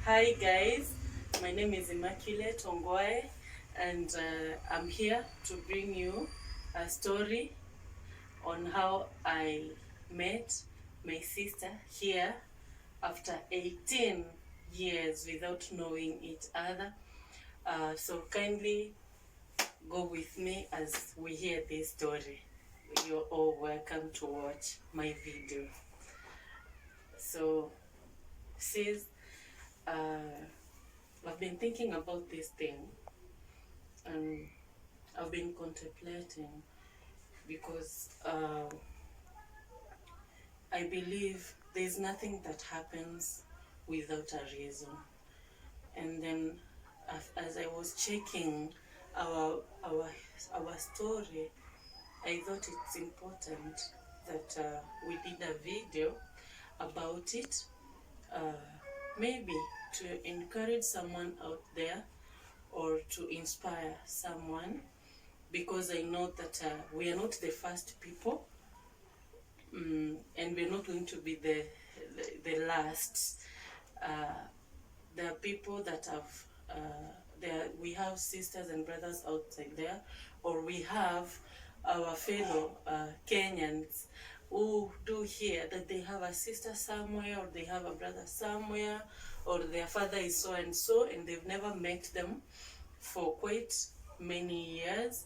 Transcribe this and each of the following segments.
Hi guys, my name is Immaculate and I'm here to bring you a story on how I met my sister here after 18 years without knowing each other. So kindly go with me as we hear this story. You're all welcome to watch my video. So, sis, uh, I've been thinking about this thing and I've been contemplating because I believe there's nothing that happens without a reason. And then as I was checking our our our story, I thought it's important that we did a video about it, uh, maybe to encourage someone out there or to inspire someone, because I know that we are not the first people, and we're not going to be the last. There are people that have, we have sisters and brothers outside there, or we have our fellow Kenyans who do hear that they have a sister somewhere, or they have a brother somewhere, or their father is so and so, and they've never met them for quite many years,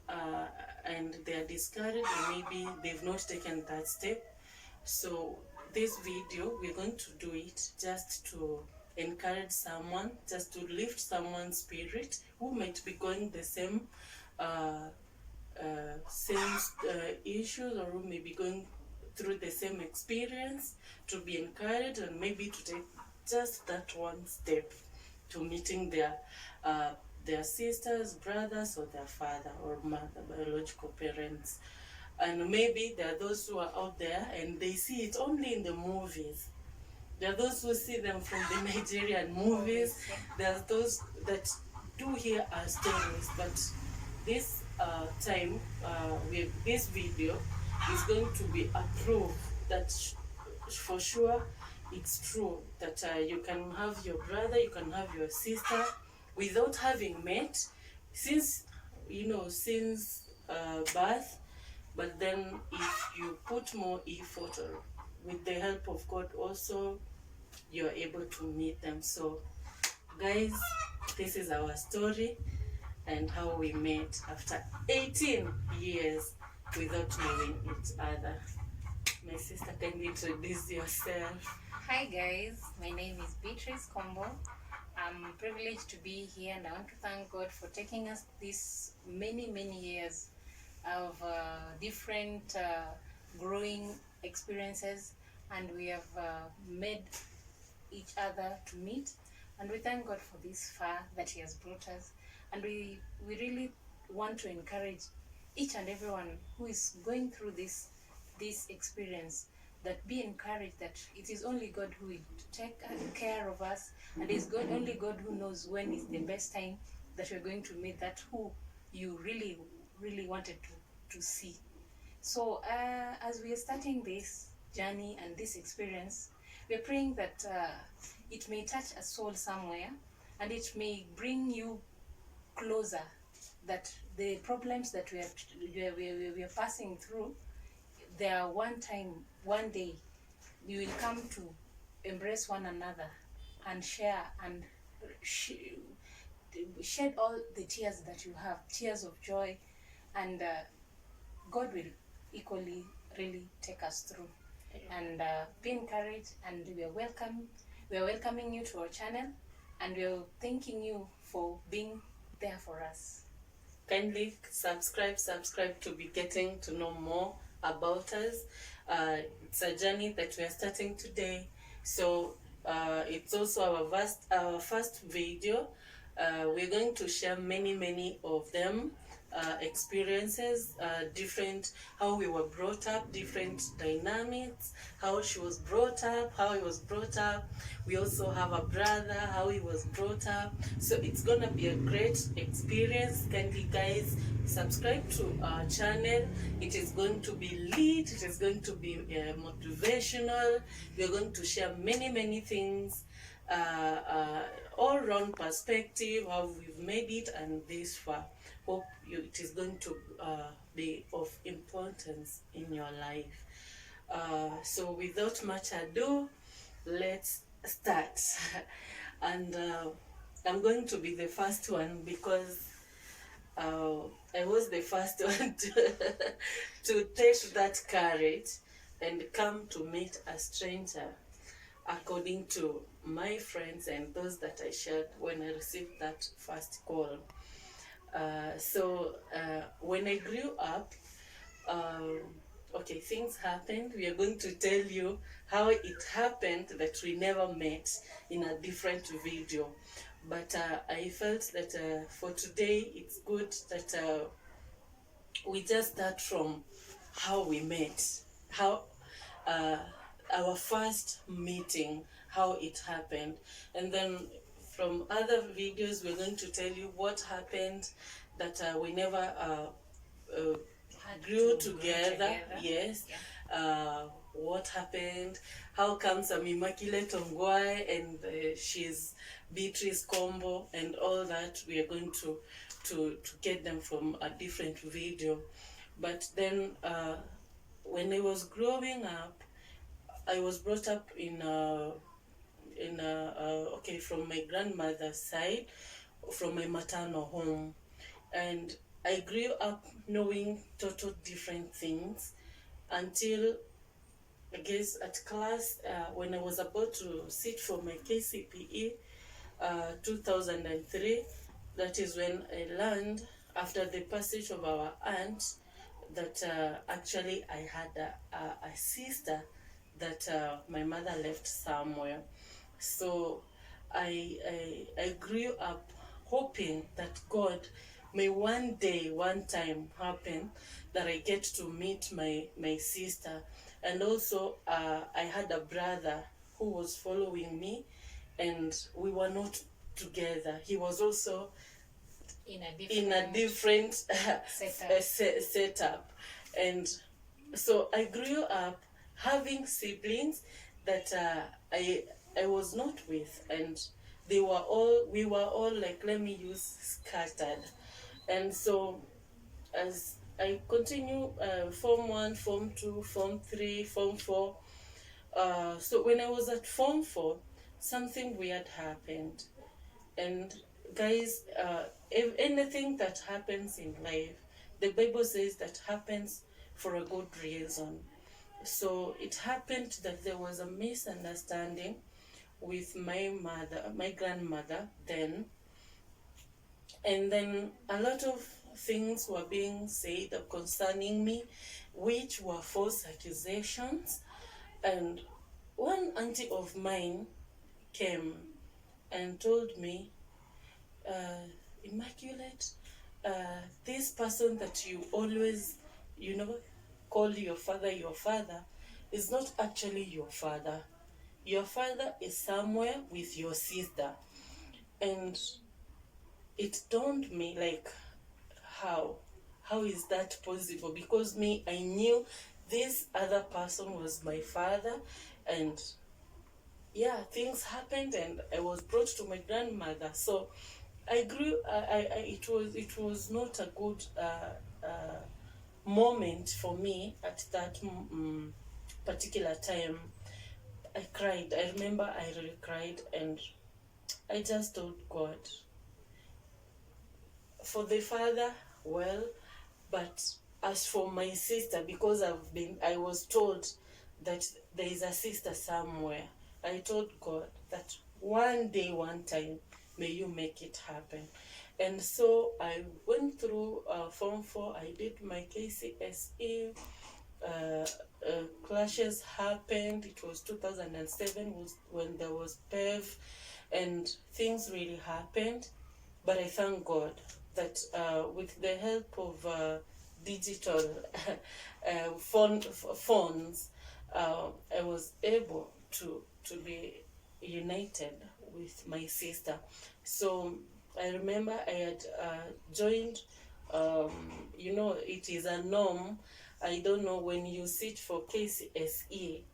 uh, and they are discouraged, or maybe they've not taken that step. So this video, we're going to do it just to encourage someone, just to lift someone's spirit who might be going the same uh, issues, or who may be going through the same experience, to be encouraged and maybe to take just that one step to meeting their sisters, brothers, or their father or mother, biological parents. And maybe there are those who are out there and they see it only in the movies. There are those who see them from the Nigerian movies. There are those that do hear our stories. But this time, with this video, is going to be a proof that for sure it's true that you can have your brother, you can have your sister without having met since birth. But then if you put more effort, or with the help of God also, you're able to meet them. So guys, this is our story and how we met after 18 years without knowing each other. My sister, can you introduce yourself? Hi guys, my name is Beatrice Combo. I'm privileged to be here, and I want to thank God for taking us these many years of different growing experiences, and we have made each other to meet, and we thank God for this far that He has brought us. And we really want to encourage each and everyone who is going through this experience, that be encouraged that it is only God who will take care of us, and it's only God who knows when is the best time that you're going to meet that who you really wanted to see. So as we are starting this journey and this experience, we are praying that it may touch a soul somewhere, and it may bring you closer, that the problems that we are passing through, there one day you will come to embrace one another and share and shed all the tears that you have, tears of joy, and God will equally really take us through. And be encouraged, and we are welcoming you to our channel, and we are thanking you for being there for us. Kindly subscribe to be getting to know more about us. It's a journey that we are starting today, so it's also our first video. We're going to share many of them, experiences, different, how we were brought up, different dynamics, how she was brought up, how he was brought up. We also have a brother, how he was brought up. So it's gonna be a great experience. Kindly guys, subscribe to our channel. It is going to be lit, it is going to be motivational. We're going to share many things all-round perspective, how we've made it and this far. Hope it is going to be of importance in your life. So without much ado, let's start. And I'm going to be the first one because I was the first one to take that courage and come to meet a stranger, according to my friends and those that I shared when I received that first call. When I grew up, um, okay, things happened. We are going to tell you how it happened that we never met in a different video. But I felt that for today, it's good that we just start from how we met, how uh, our first meeting, how it happened. And then from other videos, we're going to tell you what happened that we never grew together. Yes. Yeah. What happened, how comes I'm Immaculate and she's Beatrice Combo, and all that. We are going to get them from a different video. But then when I was growing up, I was brought up from my grandmother's side, from my maternal home, and I grew up knowing total different things until, I guess, at class, when I was about to sit for my KCPE, 2003, that is when I learned, after the passage of our aunt, that actually I had a sister that my mother left somewhere. So I grew up hoping that God may one day, one time happen that I get to meet my sister. And also I had a brother who was following me, and we were not together. He was also in a different setup. And so I grew up having siblings that I was not with, and we were all like, let me use, scattered. And so as I continue, Form 1, Form 2, Form 3, Form 4, so when I was at Form 4, something weird happened. And guys, if anything that happens in life, the Bible says that happens for a good reason. So it happened that there was a misunderstanding with my grandmother then, and then a lot of things were being said concerning me, which were false accusations. And one auntie of mine came and told me, Immaculate, this person that you always, call your father, is not actually your father. Your father is somewhere with your sister. And it dawned me, like, how is that possible? Because me, I knew this other person was my father, and yeah, things happened, and I was brought to my grandmother. So I grew. It was not a good moment for me at that particular time. I cried. I remember I really cried, and I just told God, for the father, well, but as for my sister, because I was told that there is a sister somewhere, I told God that one day, one time, may you make it happen. And so I went through Form 4, I did my KCSE, clashes happened. It was 2007 when there was PEV, and things really happened. But I thank God that with the help of digital phones, I was able to be united with my sister. So I remember I had joined, it is a norm. I don't know, when you sit for KCSE,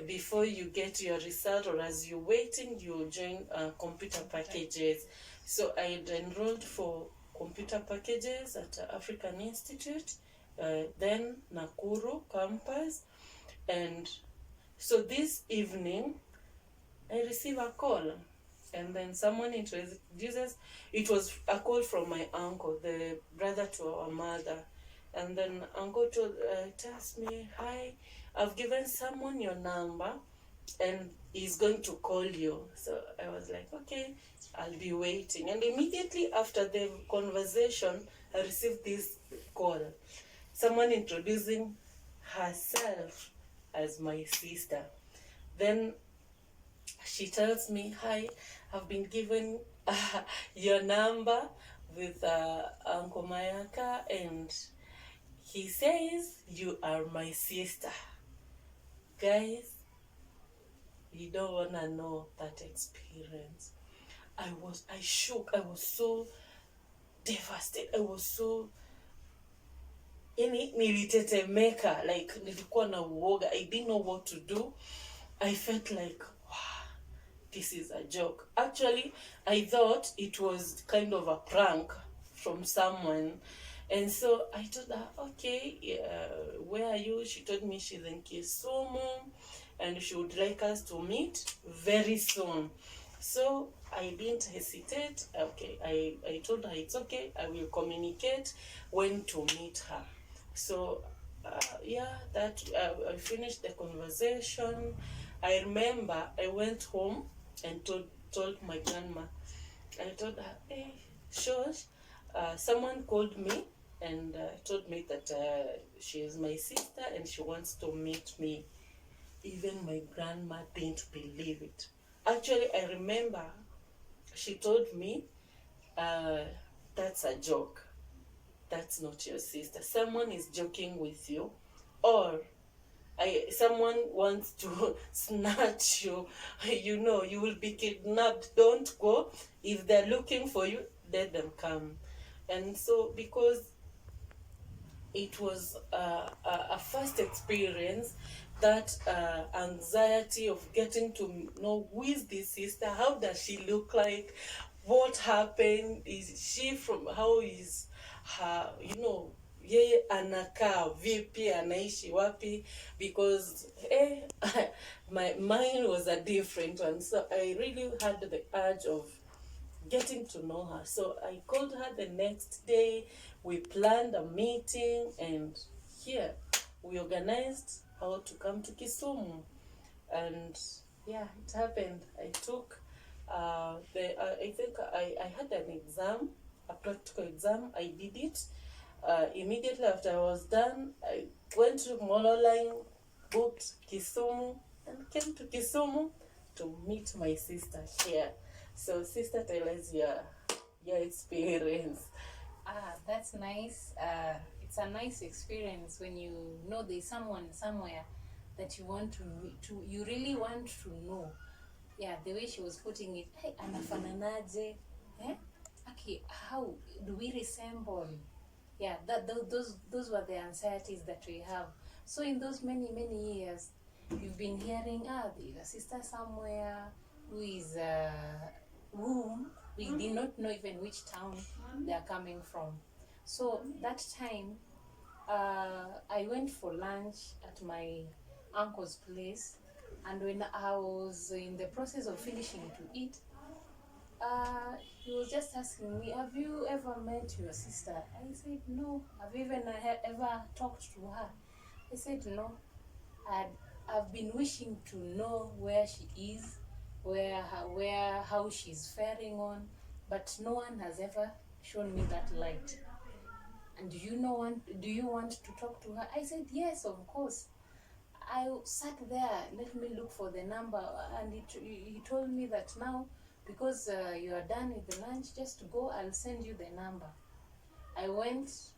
before you get your result, or as you're waiting, you join computer packages. So I had enrolled for computer packages at African Institute, then Nakuru campus. And so this evening I received a call, and then someone introduces. It was a call from my uncle, the brother to our mother. And then uncle tells me, "Hi, I've given someone your number and he's going to call you." So I was like, "Okay, I'll be waiting." And immediately after the conversation, I received this call. Someone introducing herself as my sister. Then she tells me, "Hi, I've been given your number with Uncle Mayaka, and he says you are my sister." Guys, you don't wanna know that experience. I shook. I was so devastated. I was so nilitetemeka, like nilikuwa na uoga. I didn't know what to do. I felt like, wow, this is a joke. Actually, I thought it was kind of a prank from someone. And so I told her, "Okay, where are you?" She told me she's in Kisumu and she would like us to meet very soon. So I didn't hesitate. Okay, I told her it's okay. I will communicate when to meet her. So I finished the conversation. I remember I went home and told my grandma. I told her, "Hey, Shosh, someone called me and told me that she is my sister and she wants to meet me." Even my grandma didn't believe it. Actually, I remember she told me, "That's a joke. That's not your sister. Someone is joking with you, or someone wants to snatch you. You will be kidnapped. Don't go. If they're looking for you, let them come." And so, because it was a first experience, that anxiety of getting to know who is this sister, how does she look like, what happened, is she from, how is her, yeye anakaa vipi, anaishi wapi, because my mind was a different one. So I really had the urge of getting to know her. So I called her the next day. We planned a meeting, and here we organized how to come to Kisumu. And yeah, it happened. I took I think I had an exam, a practical exam. I did it. Immediately after I was done, I went to Mololine, booked Kisumu, and came to Kisumu to meet my sister here. So, sister, tell us your experience. That's nice. It's a nice experience when you know there's someone somewhere that you want to meet, you really want to know. Yeah, the way she was putting it, hey, anafananaje, okay, how do we resemble? Yeah, those were the anxieties that we have. So in those many years, you've been hearing, there's a sister somewhere who is whom we did not know even which town they are coming from. So that time, I went for lunch at my uncle's place, and when I was in the process of finishing to eat, he was just asking me, "Have you ever met your sister?" I said, "No." "Have you even ever talked to her?" I said, "No." I've been wishing to know where she is, how she's faring on, but no one has ever shown me that light. "And do you want to talk to her?" I said, "Yes, of course." I sat there, let me look for the number, and he told me that now, because you are done with the lunch, just go, I'll send you the number. I went,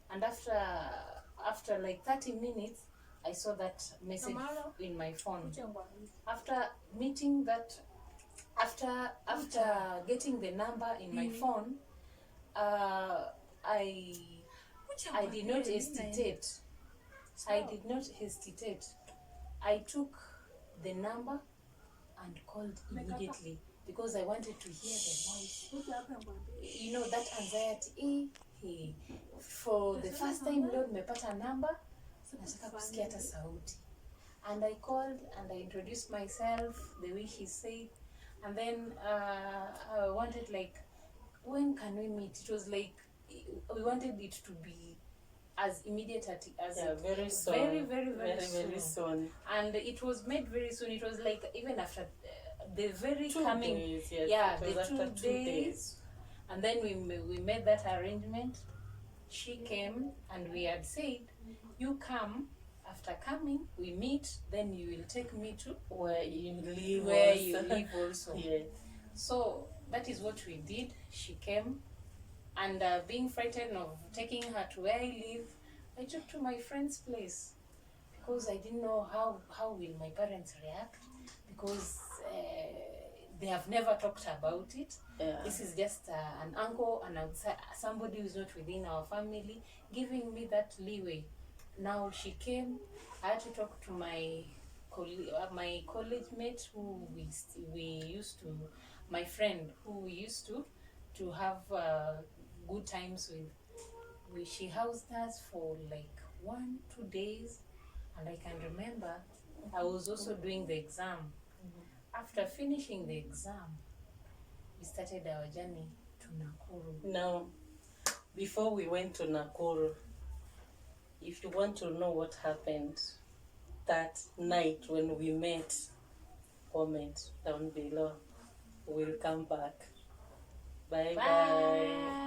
and after like 30 minutes, I saw that message in my phone. After getting the number in my phone, I did not hesitate. I took the number and called immediately because I wanted to hear the voice. You know, that anxiety. For the first time leo nimepata number, nataka kusikia hata sauti. And I called and I introduced myself the way she said. And then I wanted like, when can we meet? It was like, we wanted it to be as immediate as very soon. Very soon. And it was made very soon. It was like even after the very 2 coming days, yes. yeah, It was the after 2 2 days. And then we made that arrangement. She came and we had said, you come, after coming we meet, then you will take me to where you live also. Yes. So that is what we did. She came, and being frightened of taking her to where I live, I took to my friend's place because I didn't know how will my parents react, because they have never talked about it. Yeah. This is just an uncle, an outside, somebody who's not within our family, giving me that leeway. Now she came. I had to talk to my college mate who we used to, my friend who we used to have good times with. She housed us for like 1-2 days, and I can remember I was also doing the exam. After finishing the exam, we started our journey to Nakuru. Now, before we went to Nakuru, if you want to know what happened that night when we met, comment down below. We'll come back. Bye.